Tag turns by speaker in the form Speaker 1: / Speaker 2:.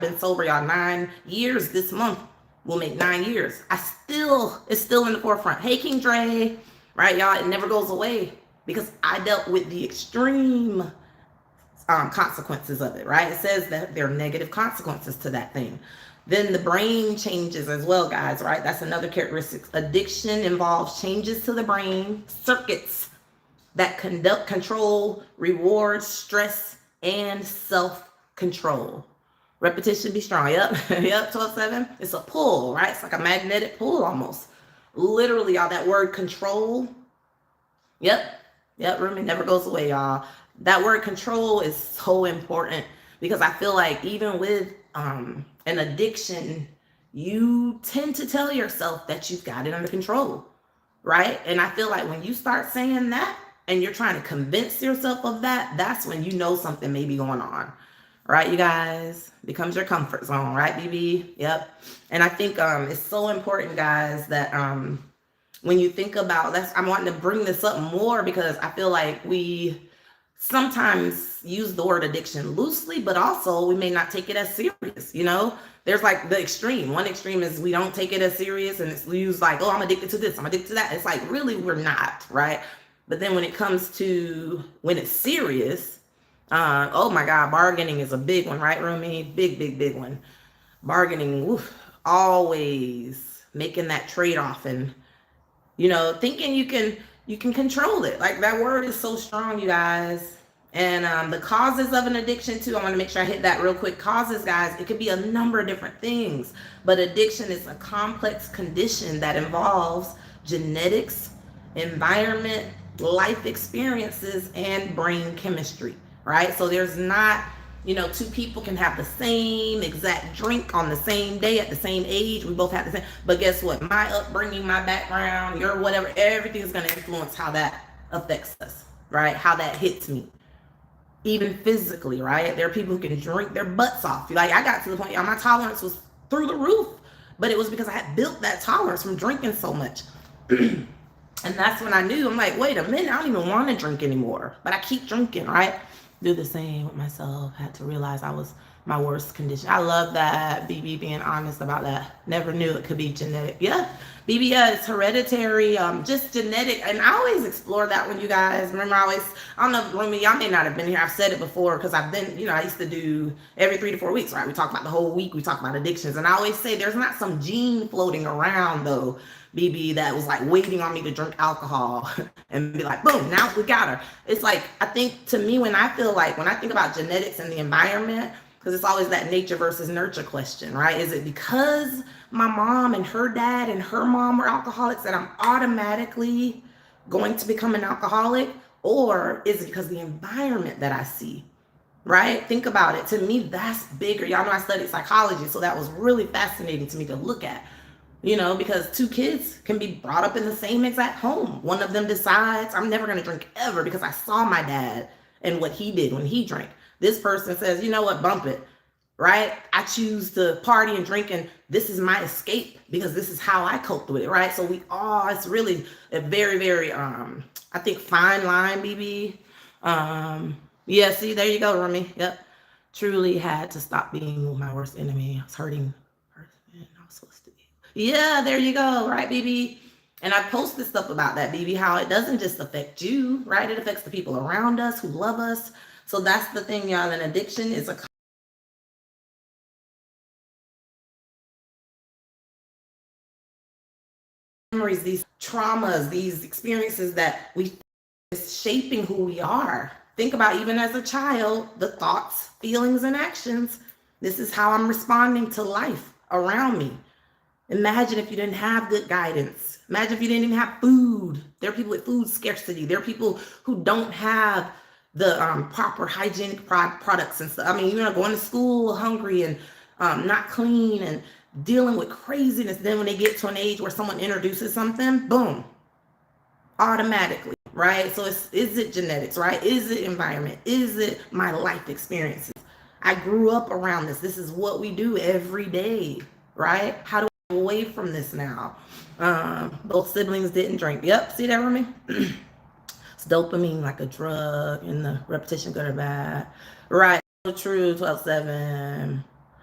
Speaker 1: been sober, y'all, 9 years. This month will make 9 years. It's still in the forefront. Hey, King Dre, right, y'all? It never goes away because I dealt with the extreme consequences of it, right? It says that there are negative consequences to that thing. Then the brain changes as well, guys, right? That's another characteristic. Addiction involves changes to the brain circuits that control, reward, stress, and self-control. Repetition be strong. Yep. Yep. 12-7. It's a pull, right? It's like a magnetic pull almost. Literally, y'all, that word control. Yep. Yep. Remember, it never goes away, y'all. That word control is so important because I feel like even with an addiction, you tend to tell yourself that you've got it under control, right? And I feel like when you start saying that and you're trying to convince yourself of that, that's when you know something may be going on, right? You guys, becomes your comfort zone, right, BB? Yep. And I think it's so important, guys, that when you think about that's, I'm wanting to bring this up more because I feel like we sometimes use the word addiction loosely, but also we may not take it as serious, you know? There's like the extreme. One extreme is we don't take it as serious and it's used like, oh, I'm addicted to this, I'm addicted to that. It's like, really, we're not, right? But then when it comes to when it's serious, oh my God, bargaining is a big one, right, Rumi? Big one. Bargaining, oof, always making that trade-off and, you know, thinking you can control it. Like that word is so strong, you guys. And the causes of an addiction too, I want to make sure I hit that real quick. Causes, guys, it could be a number of different things, but addiction is a complex condition that involves genetics, environment, life experiences, and brain chemistry, right? So there's not, you know, two people can have the same exact drink on the same day at the same age. We both have the same, but guess what? My upbringing, my background, your whatever, everything is going to influence how that affects us, right? How that hits me. Even physically, right? There are people who can drink their butts off. Like I got to the point, my tolerance was through the roof, but it was because I had built that tolerance from drinking so much. And that's when I knew, I'm like, wait a minute, I don't even want to drink anymore, but I keep drinking, right? Do the same with myself. Had to realize I was my worst condition. I love that, BB, being honest about that. Never knew it could be genetic. Yeah, BB, yeah, it's hereditary, just genetic. And I always explore that one, you guys. Remember, I don't know, Rumi, y'all may not have been here. I've said it before because I've been, you know, I used to do every 3 to 4 weeks, right? We talk about the whole week. We talk about addictions. And I always say there's not some gene floating around, though, BB, that was like waiting on me to drink alcohol and be like, boom, now we got her. It's like, I think to me, when I think about genetics and the environment, because it's always that nature versus nurture question, right? Is it because my mom and her dad and her mom were alcoholics that I'm automatically going to become an alcoholic? Or is it because the environment that I see, right? Think about it. To me, that's bigger. Y'all know I studied psychology, so that was really fascinating to me to look at. You know, because two kids can be brought up in the same exact home. One of them decides, I'm never going to drink ever because I saw my dad and what he did when he drank. This person says, you know what, bump it, right? I choose to party and drink, and this is my escape because this is how I coped with it, right? So it's really a very, very, I think, fine line, BB. Yeah, see, there you go, Rumi. Yep. Truly had to stop being my worst enemy. I was hurting. I was supposed to be. Yeah, there you go, right, BB? And I posted stuff about that, BB, how it doesn't just affect you, right? It affects the people around us who love us. So that's the thing, y'all. An addiction is a memories, these traumas, these experiences that we is shaping who we are. Think about even as a child, the thoughts, feelings, and actions. This is how I'm responding to life around me. Imagine if you didn't have good guidance. Imagine if you didn't even have food. There are people with food scarcity. There are people who don't have the proper hygienic products and stuff. I mean, you know, going to school hungry and not clean and dealing with craziness. Then when they get to an age where someone introduces something, boom, automatically, right? So is it genetics, right? Is it environment? Is it my life experiences? I grew up around this. This is what we do every day, right? How do I get away from this now? Both siblings didn't drink. Yep, see that for me? It's dopamine like a drug, and the repetition good or bad. Right, so true, 12-7.